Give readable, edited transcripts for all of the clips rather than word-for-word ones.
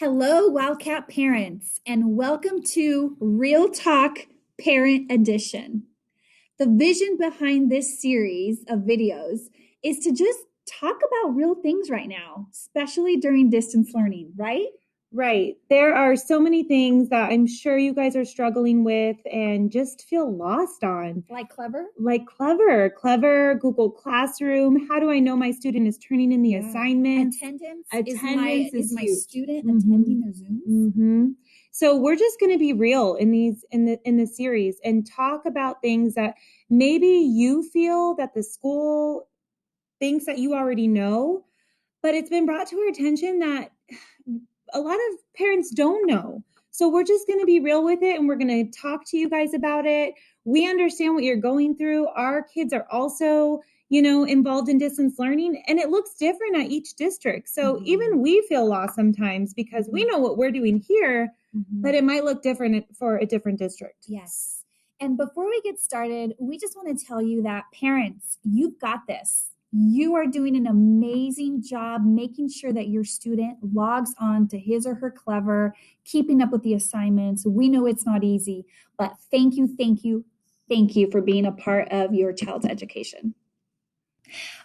Hello, Wildcat parents, and welcome to Real Talk Parent Edition. The vision behind this series of videos is to just talk about real things right now, especially during distance learning, right? Right. There are so many things that I'm sure you guys are struggling with and just feel lost on. Like Clever? Like Clever, Google Classroom. How do I know my student is turning in the assignments? Attendance Attendance is my huge. student attending their Zooms? So we're just going to be real in the series and talk about things that maybe you feel that the school thinks that you already know, but it's been brought to our attention that a lot of parents don't know. So we're just going to be real with it and we're going to talk to you guys about it. We understand what you're going through. Our kids are also, involved in distance learning, and it looks different at each district. So even we feel lost sometimes because we know what we're doing here, but it might look different for a different district. Yes. And before we get started, we just want to tell you that parents, you've got this. You are doing an amazing job making sure that your student logs on to his or her Clever, keeping up with the assignments. We know it's not easy, but thank you for being a part of your child's education.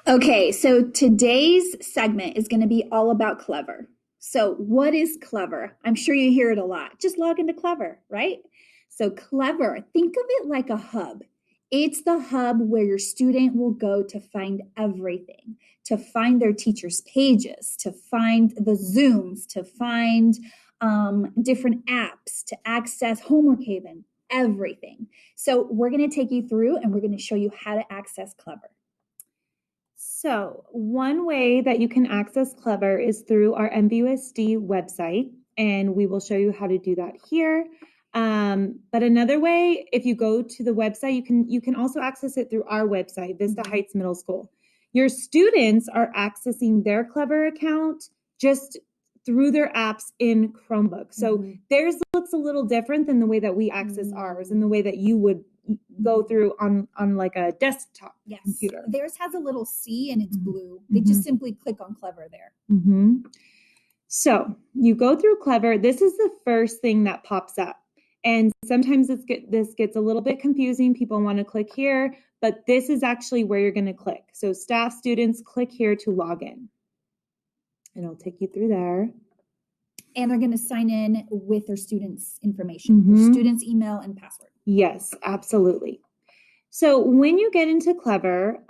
Okay, so today's segment is going to be all about Clever. So what is Clever? I'm sure you hear it a lot. Just log into Clever, right? So Clever, think of it like a hub. It's the hub where your student will go to find everything, to find their teacher's pages, to find the Zooms, to find different apps, to access Homework Haven, everything. So we're going to take you through and we're going to show you how to access Clever. So one way that you can access Clever is through our MVUSD website, and we will show you how to do that here. But another way, if you go to the website, you can also access it through our website, Vista Heights Middle School. Your students are accessing their Clever account just through their apps in Chromebook. So theirs looks a little different than the way that we access ours and the way that you would go through on like a desktop computer. Theirs has a little C and it's blue. They just simply click on Clever there. So you go through Clever. This is the first thing that pops up. And sometimes this gets a little bit confusing. People want to click here, but this is actually where you're going to click. So staff, students, click here to log in. And I'll take you through there. And they're going to sign in with their students' information, their students' email and password. Yes, absolutely. So when you get into Clever,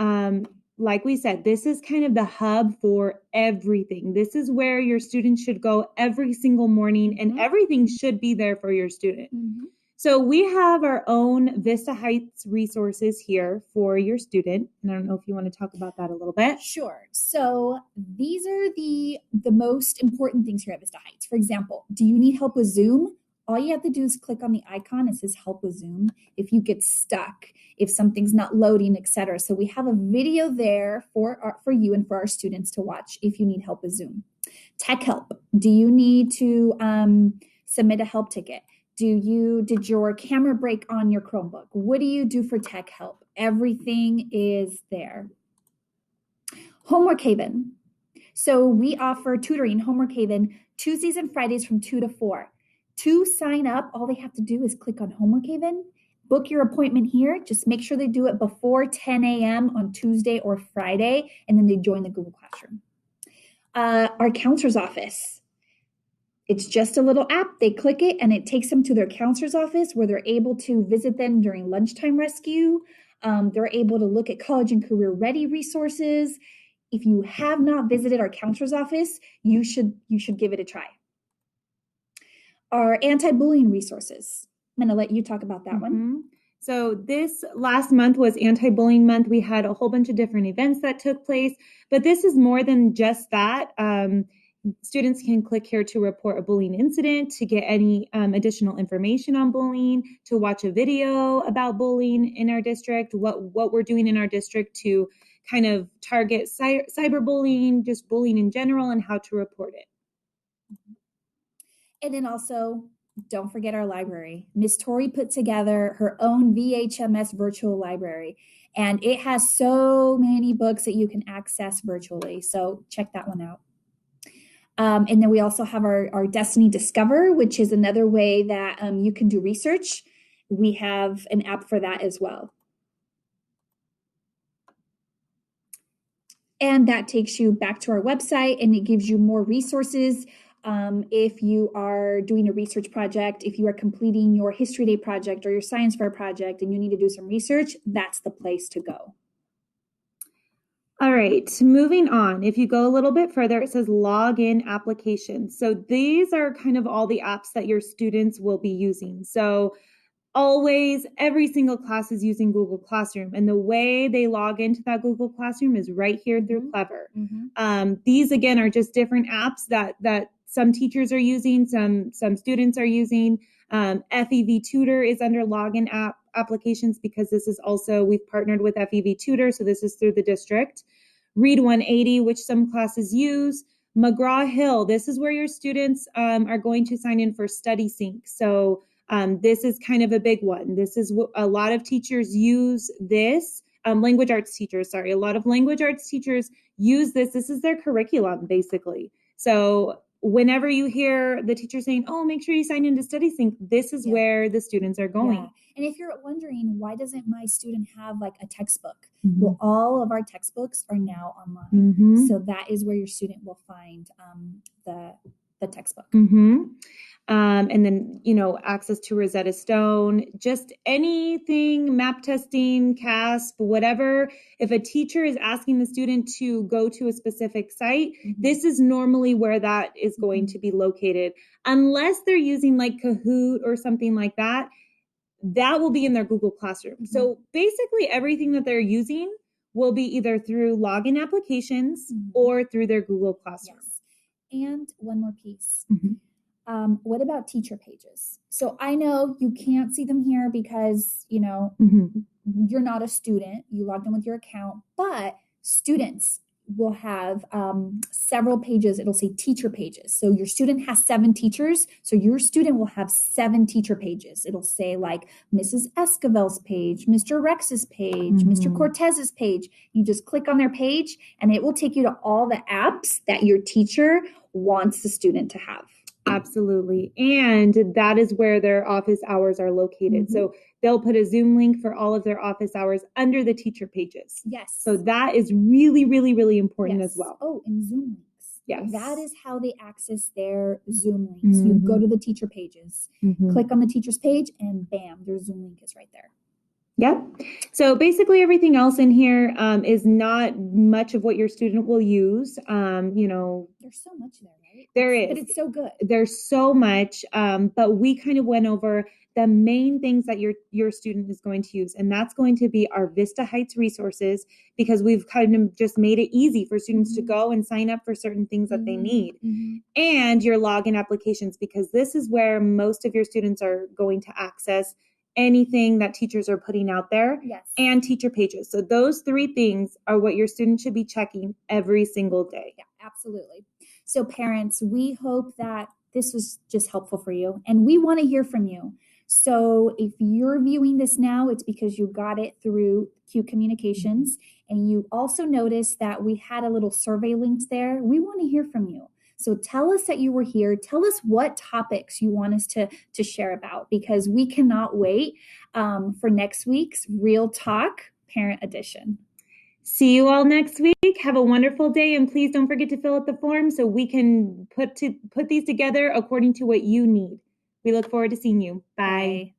like we said, this is kind of the hub for everything. This is where your students should go every single morning, and everything should be there for your student. So we have our own Vista Heights resources here for your student. And I don't know if you want to talk about that a little bit. Sure. So these are the most important things here at Vista Heights. For example, do you need help with Zoom? All you have to do is click on the icon. It says help with Zoom. If you get stuck, if something's not loading, etc. So we have a video there for you and for our students to watch if you need help with Zoom. Tech help. Do you need to submit a help ticket? Did your camera break on your Chromebook? What do you do for tech help? Everything is there. Homework Haven. So we offer tutoring Homework Haven Tuesdays and Fridays from 2 to 4. To sign up, all they have to do is click on Homework Haven, book your appointment here. Just make sure they do it before 10 a.m. on Tuesday or Friday, and then they join the Google Classroom. Our counselor's office. It's just a little app. They click it, and it takes them to their counselor's office where they're able to visit them during lunchtime rescue. They're able to look at college and career ready resources. If you have not visited our counselor's office, you should give it a try. Our anti-bullying resources. I'm going to let you talk about that one. So this last month was anti-bullying month. We had a whole bunch of different events that took place, but this is more than just that. Students can click here to report a bullying incident, to get any additional information on bullying, to watch a video about bullying in our district, what we're doing in our district to kind of target cyberbullying, just bullying in general, and how to report it. And then also, don't forget our library. Miss Tori put together her own VHMS virtual library, and it has so many books that you can access virtually. So check that one out. And then we also have our Destiny Discover, which is another way that you can do research. We have an app for that as well. And that takes you back to our website, and it gives you more resources. If you are doing a research project, if you are completing your History Day project or your Science Fair project and you need to do some research, that's the place to go. All right, moving on. If you go a little bit further, it says login applications. So these are kind of all the apps that your students will be using. So always, every single class is using Google Classroom, and the way they log into that Google Classroom is right here through Clever. These again are just different apps that some teachers are using, some students are using. FEV Tutor is under login applications because this is also, we've partnered with FEV Tutor, so this is through the district. Read 180, which some classes use. McGraw-Hill, this is where your students are going to sign in for Study Sync. So this is kind of a big one. This is what a lot of teachers use this. Language arts teachers, sorry. A lot of language arts teachers use this. This is their curriculum, basically. So whenever you hear the teacher saying, oh, make sure you sign into Study Sync, this is where the students are going. Yeah. And if you're wondering, why doesn't my student have like a textbook? Well, all of our textbooks are now online. So that is where your student will find the textbook. And then, access to Rosetta Stone, just anything, map testing, CASP, whatever. If a teacher is asking the student to go to a specific site, this is normally where that is going to be located. Unless they're using like Kahoot or something like that, that will be in their Google Classroom. So basically everything that they're using will be either through login applications or through their Google Classroom. Yes. And one more piece. What about teacher pages? So I know you can't see them here because, you're not a student. You logged in with your account, but students will have several pages. It'll say teacher pages. So your student has 7 teachers. So your student will have 7 teacher pages. It'll say like Mrs. Esquivel's page, Mr. Rex's page, Mr. Cortez's page. You just click on their page and it will take you to all the apps that your teacher wants the student to have. Absolutely. And that is where their office hours are located. So they'll put a Zoom link for all of their office hours under the teacher pages. Yes. So that is really, really, really important as well. Oh, and Zoom links. Yes. That is how they access their Zoom links. You go to the teacher pages, click on the teacher's page, and bam, their Zoom link is right there. Yep. So basically everything else in here is not much of what your student will use. There's so much there, right? There is. But it's so good. There's so much, but we kind of went over the main things that your student is going to use, and that's going to be our Vista Heights resources, because we've kind of just made it easy for students to go and sign up for certain things that they need, and your login applications, because this is where most of your students are going to access anything that teachers are putting out there, and teacher pages. So those 3 things are what your student should be checking every single day. Yeah, absolutely. So parents, we hope that this was just helpful for you, and we want to hear from you. So if you're viewing this now, it's because you got it through Q Communications, and you also noticed that we had a little survey linked there. We want to hear from you. So tell us that you were here. Tell us what topics you want us to share about, because we cannot wait for next week's Real Talk Parent Edition. See you all next week. Have a wonderful day, and please don't forget to fill out the form so we can put these together according to what you need. We look forward to seeing you. Bye.